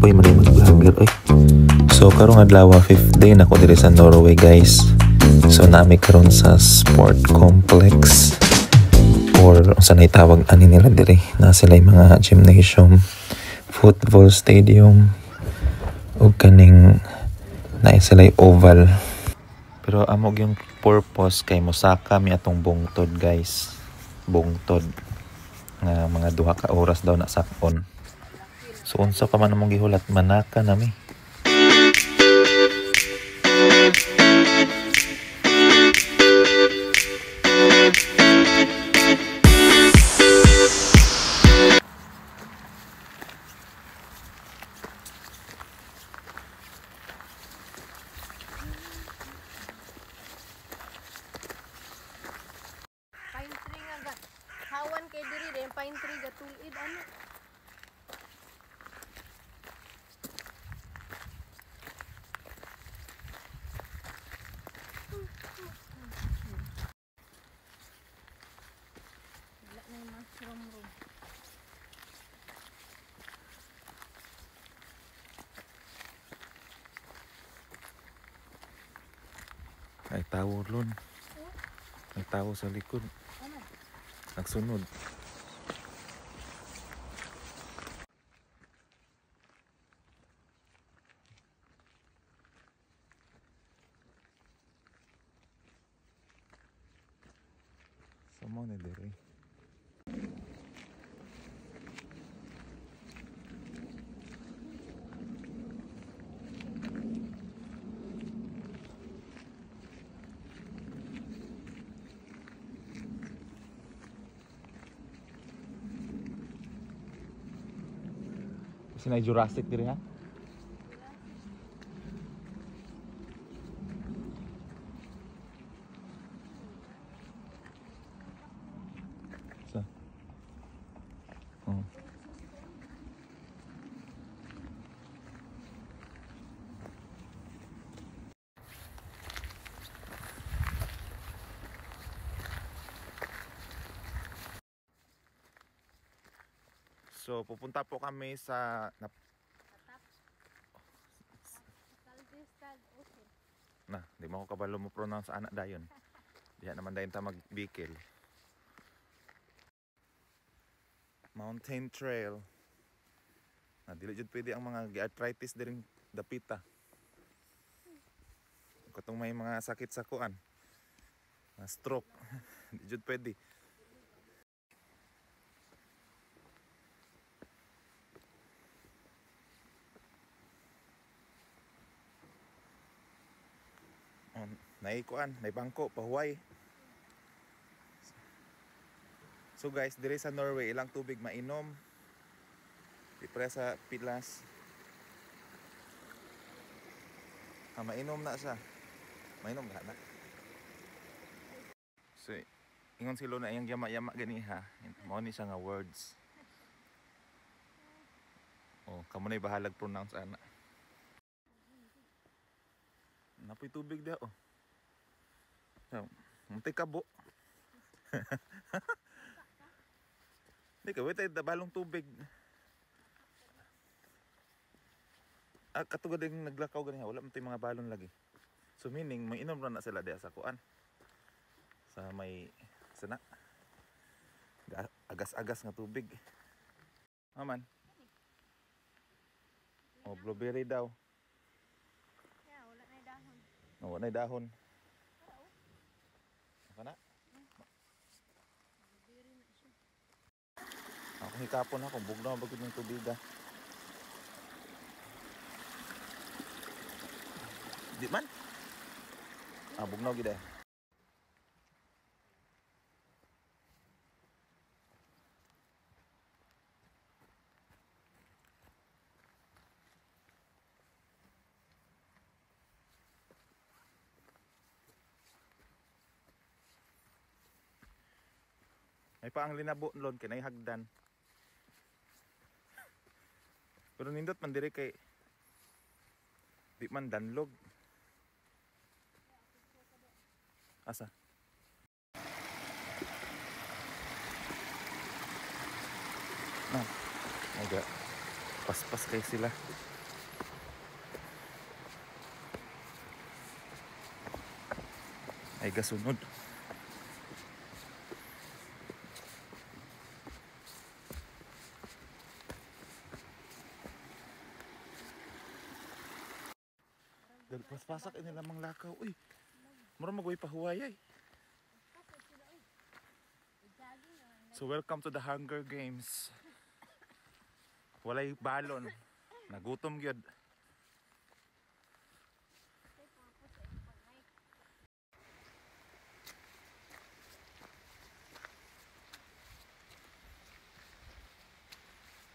Uy, mali mag-vlogger. Uy. So, karong adlaw, 5th day na ko diri sa Norway, guys. So, nami karon sa sport complex. Or, saan ay tawag ani nila diri. Na sila mga gymnasium, football stadium, o kaning na sila oval. Pero amog yung purpose kay mosaka mi atong bungtod, guys. Bungtod. Nga mga 2 ka oras daw na sakon. So unsa pa man among gihulat, manaka nami. Pine tree nga ga. Hawan kay diri din pine tree ga tulid ano. Wala na yung mushroom room. Ay tawo lon. Ay tawo sa likod. Ano? Nagsunod. Samo ni diri. Sinay Jurassic diri ha? Sa. Oh. So pupunta po kami sa Kaldistad Ocean. na, di mo ko kabalo mo pronounce anak dayon. Diya naman dayon ta magbikil. Mountain Trail. Na dili jud pwede ang mga arthritis diring dapita. Katong may mga sakit sa kuan. Na stroke. Di jud pwede. Naikuan, may bangko, pahuway. So guys, dire sa Norway, ilang tubig mainom. Di pre sa Pilas. Mainom na siya. Mainom na. So, ingon silo na yung yama-yama gani ha. Mao ni siya nga words. Oh, kamo na bahalag pronounce ana. Napoy tubig dia oh. Muntik kabo. Hindi ka, wait, balong tubig. Katugad yung naglakaw ganyan, wala man mga balon lagi. So meaning, may inom na sila diya sa kuan. Sa may, sana. Agas-agas nga tubig. Aman. Oh, blueberry daw. Yeah, wala na yung dahon. Oh, wala na dahon. Kana? Blueberry na siya. Ako hikapon ako, bugnaw bagod ng tubig ah. Di man? Bugnaw gid eh. May pa ang linabo lon kinay hagdan. Pero nindot man diri kay di man danlog. Asa? Na. Aga. Paspas kay sila. ay gasunod. Dahil paspasak nila mang lakaw. Uy, mura magway pahuwayay. Pasok sila oy. Jogging na. So welcome to the Hunger Games. Walay balon. Nagutom gyud. Tay purpose ay pagay.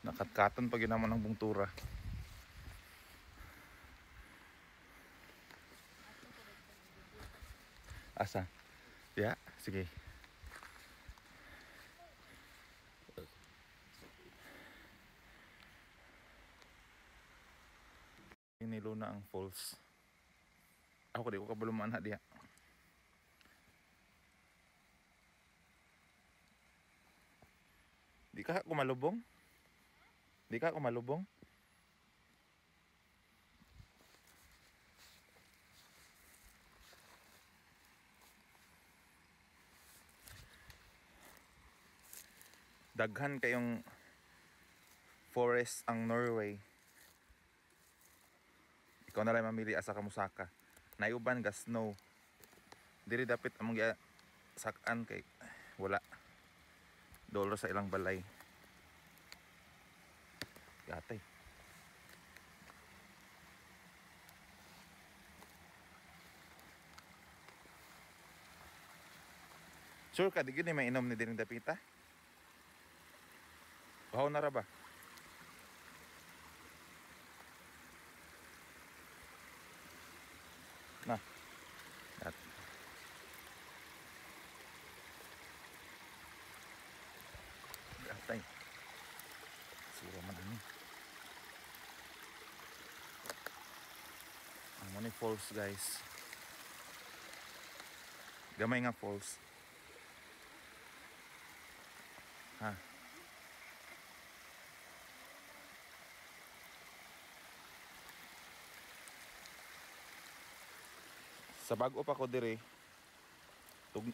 Nakatkaton pa gyud naman ang bungtura. Asa? Ya, sige. Nilo na ang falls. Ako di ko kabalumaan na diya. Di ka kumalubong? Di ka kumalubong? Daghan kayong forest ang Norway. Ikaw na lang mamili asa ka musaka. Naiuban ga snow. Diri dapit among gi sakan kay wala. Dolo sa ilang balay. Gatay. Sure ka, di gyud ni mainom ni diring dapita? Bahaw na ra ba? Na. At. Gatay. Sura man ani. Ang money falls guys. Gamay nga falls. Ha. Sa bago pa ko diri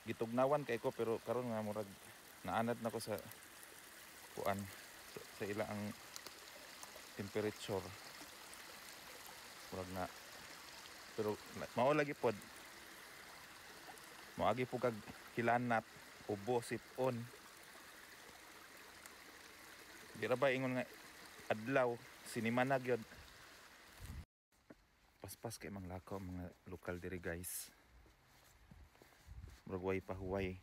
gitugnawan kay ko pero karon nga murag naanad na ko sa kuan sa ila ang temperature murag na pero mao lagi pod moagi po kag kilanat ubo sipon dira ba ingon nga adlaw sinimanag yun. Paspas kay mang lakaw mga lokal diri guys. Murag way pahuway.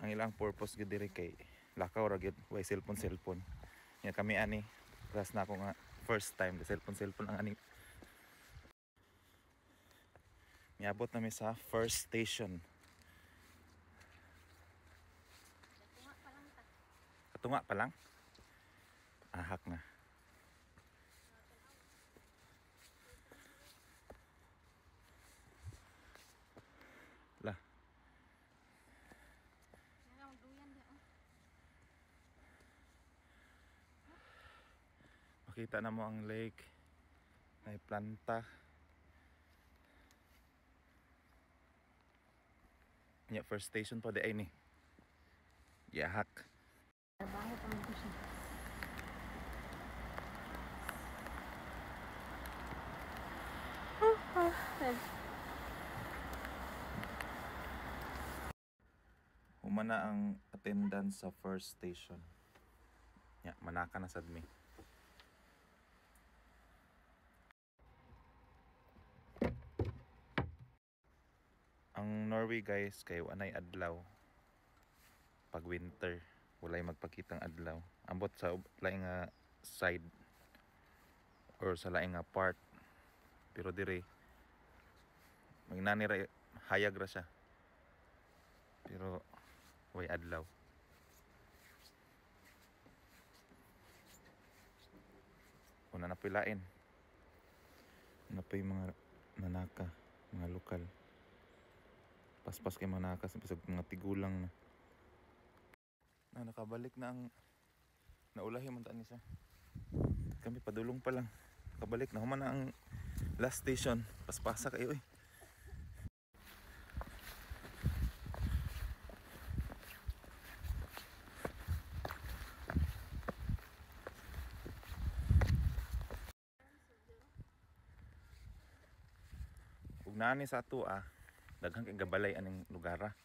Ang ilang purpose gid diri kay lakaw ra gyud way cellphone. Nya kami ani ras na ako nga first time the cellphone ang ani. Miabot nami sa first station. Tunga pa lang ta. Katunga pa lang. Ahak na. Lah. Narang duyan dia oh. Makita na mo ang lake. May planta. Nya first station pa di ay ni. Yahak. Trabaho pa man ko siya. Humana ang attendance sa first station. Ya, manaka na sad mi. Ang Norway guys kay wanay adlaw. Pag winter, walay magpakitang adlaw. Ambot sa laing nga side or sa laing nga part. Pero dire magnani ra hayag ra siya. Pero way adlaw. Una na pilain. Na pa yung mga nanaka, mga lokal. Paspas kay mga naka, bisag mga tigulang na. Nakabalik na ang naulahi man taan siya. Kami padulong pa lang. Nakabalik na human na ang last station. Paspasa kayo eh. naani sa ato daghang kay gabalay aning lugar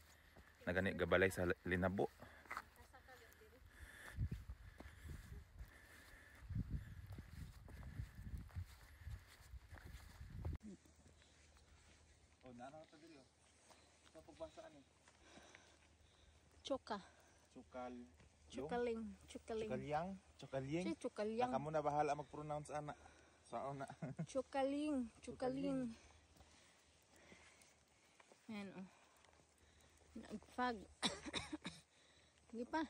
nagani gabalay sa Linabo. Nasa kagat diri. Oh, nana ta diri oh. Sa pagbasaan ni. Choka. Chukal. Chukaling. Chukalyang. Chukalyang. Si chukalyang. Naka mo na bahala mag-pronounce ana. Sao na. Chukaling. Chukaling. Ayan o. Nagfag. Hindi pa.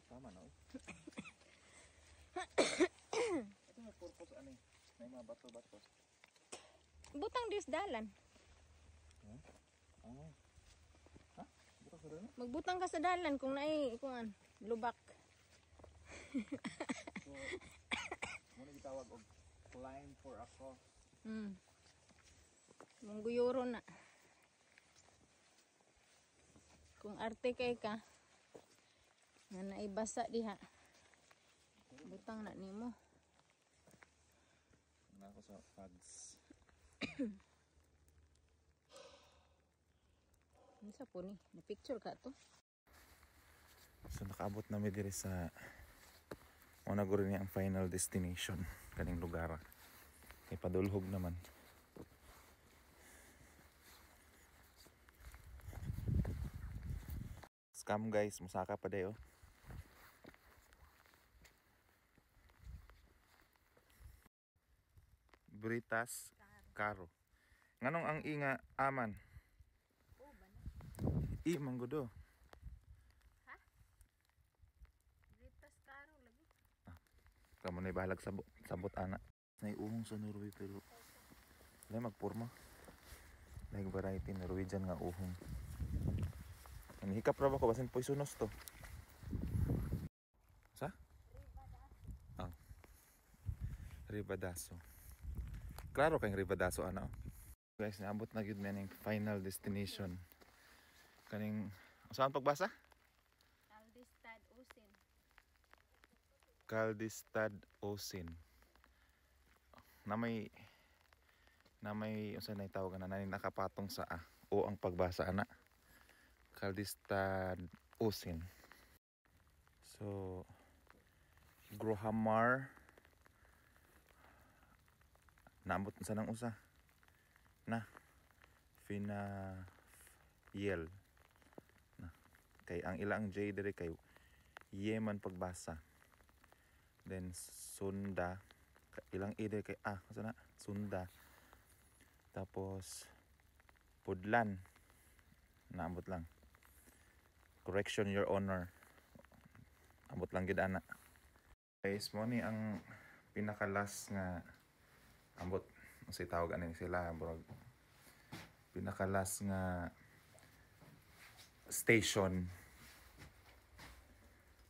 Tama na oh. Ito may purpose ani. May mga bato-bato. Butang disdalan. Oh. Ha? Buka sa dala? Magbutang ka sa dalan kung naay kuan lubak. So, muna gitawag og climb for a cross. Mangguyuro na. Kung arte kay ka, nga naibasa diha. Butang na nimo. Na ako sa pads. Isa po ni, na-picture ka to. So nakaabot na mi diri sa una guro ni ang final destination kaning lugar. Kay padulhog naman. Scam guys, musaka pa dayo. Britas Karo. Nganong ang inga aman? Oh, ba na? I manggudo. Ha? Britas Karo lagi. Kamo na bahalag sabot ana. Nay uhong sa Norway pero dai magporma. Like variety Norwegian nga uhong. Ang hikap ra ba ko basin poisonous to. Sa? Ribadaso. Klaro kayong Ribadaso ano. Guys, naabot na gyud mi ning final destination. Kaning saan pagbasa? Kaldistad Usin. Kaldistad Osin. Na may unsa na tawag na nakapatong sa o ang pagbasa ana. Kaldistad Osin. So Grohamar naambot sa nang usa na Fina Yel na kay ang ilang J dire kay Yeman pagbasa. Then Sunda ilang E dire kay asa na Sunda. Tapos Pudlan naambot lang. Correction your honor. Ambot lang gid ana. Guys, mo ni ang pinakalas nga ambot unsay tawag ani sila burag pinakalas nga station.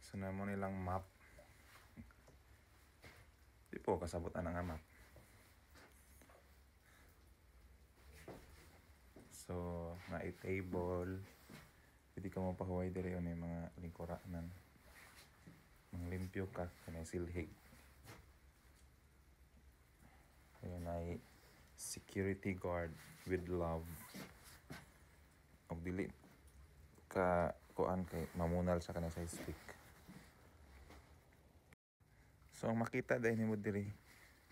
So na mo nilang map. Di po kasabot ana nga map. So na table pwede ka mo pahuway dire yun mga lingkuranan. Mga limpyo ka kanay silhig. Ayan ay security guard with love. Og dili ka kuan kay mamunal sa kanang sa stick. So ang makita dahil nimo diri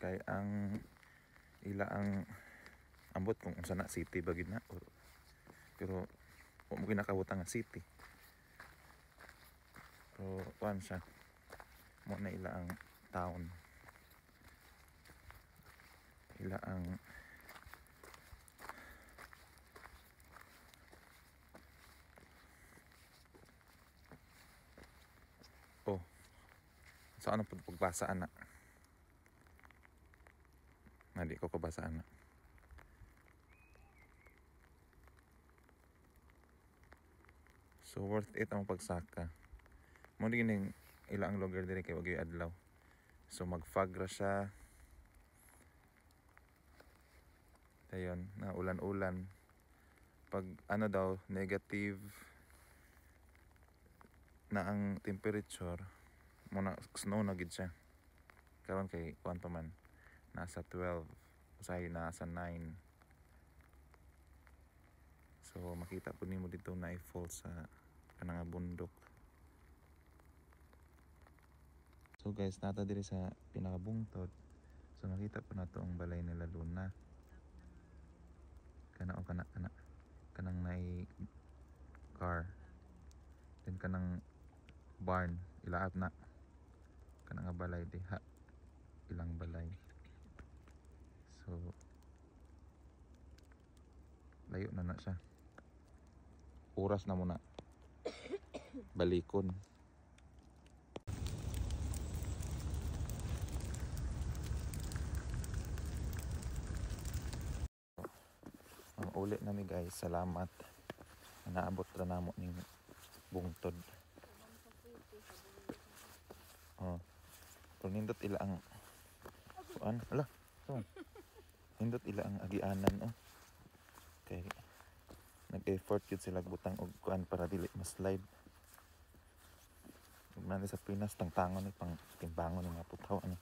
kay ang ila ang ambot kung unsa na city ba gid na pero wa mo kinakabutang nga city. Pero kuan siya mo na ila ang town. Ila ang saan ang pagbasaan na di ko kabasaan na. So worth it ang pagsaka mo din ning ilang lugar dire kay wag adlaw. So magfagra siya dayon na ulan-ulan pag ano daw negative na ang temperature mo na snow na gid siya karon kay kuan pa man nasa 12 usay nasa 9 So makita po nimo dito na i-fall sa kanang bundok. So guys, nata diri sa pinakabungtod. So nakita po nato ang balay nila Luna. Kanang nay car. Then kanang barn ilaat na. Kanang nga balay diha. Ilang balay. So layo na siya. Oras na muna. Balikon. Ang uli nami guys, salamat. Naabot ra namo ning bungtod. Oh. Pero nindot ila ang kuan, ala. So. Nindot ila ang agianan oh. Kay nag-effort yun sila butang og kuan para dili ma-slide. Ug nani sa Pinas tangtangon ni pang timbangon ni mga putaw ani.